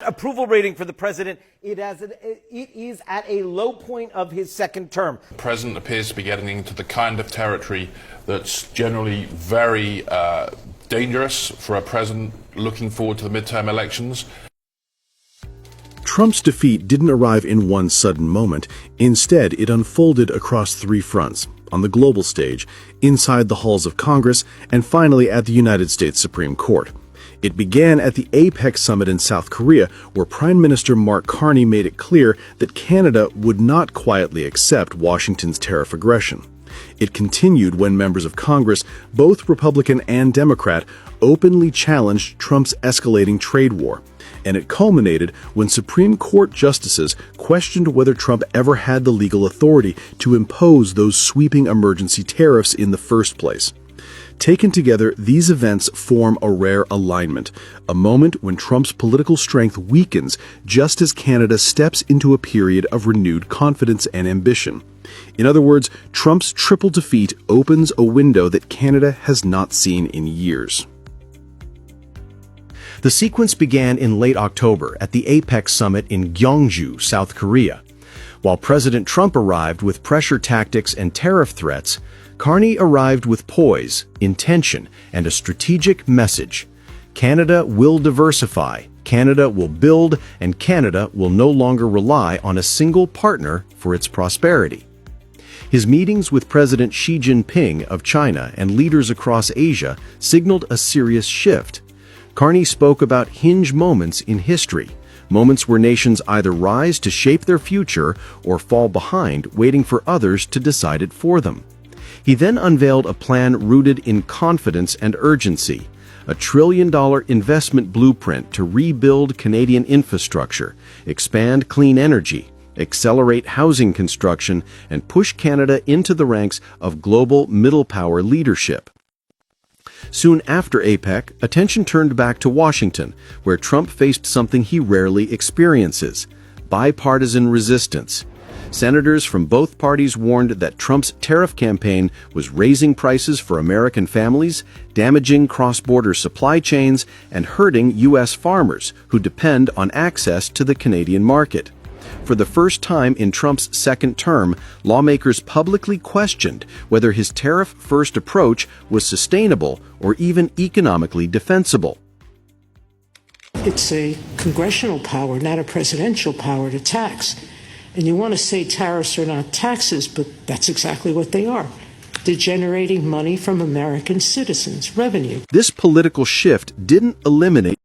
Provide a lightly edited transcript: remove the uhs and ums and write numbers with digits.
Approval rating for the president, it is at a low point of his second term. The president appears to be getting into the kind of territory that's generally very dangerous for a president looking forward to the midterm elections. Trump's defeat didn't arrive in one sudden moment. Instead, it unfolded across three fronts: on the global stage, inside the halls of Congress, and finally at the United States Supreme Court. It began at the APEC summit in South Korea, where Prime Minister Mark Carney made it clear that Canada would not quietly accept Washington's tariff aggression. It continued when members of Congress, both Republican and Democrat, openly challenged Trump's escalating trade war. And it culminated when Supreme Court justices questioned whether Trump ever had the legal authority to impose those sweeping emergency tariffs in the first place. Taken together, these events form a rare alignment, a moment when Trump's political strength weakens just as Canada steps into a period of renewed confidence and ambition. In other words, Trump's triple defeat opens a window that Canada has not seen in years. The sequence began in late October at the APEC summit in Gyeongju, South Korea. While President Trump arrived with pressure tactics and tariff threats, Carney arrived with poise, intention, and a strategic message. Canada will diversify, Canada will build, and Canada will no longer rely on a single partner for its prosperity. His meetings with President Xi Jinping of China and leaders across Asia signaled a serious shift. Carney spoke about hinge moments in history, moments where nations either rise to shape their future or fall behind, waiting for others to decide it for them. He then unveiled a plan rooted in confidence and urgency, a $1 trillion investment blueprint to rebuild Canadian infrastructure, expand clean energy, accelerate housing construction, and push Canada into the ranks of global middle power leadership. Soon after APEC, attention turned back to Washington, where Trump faced something he rarely experiences: bipartisan resistance. Senators from both parties warned that Trump's tariff campaign was raising prices for American families, damaging cross-border supply chains, and hurting U.S. farmers who depend on access to the Canadian market. For the first time in Trump's second term, lawmakers publicly questioned whether his tariff-first approach was sustainable or even economically defensible. It's a congressional power, not a presidential power, to tax. And you want to say tariffs are not taxes, but that's exactly what they are. They're generating money from American citizens, revenue. This political shift didn't eliminate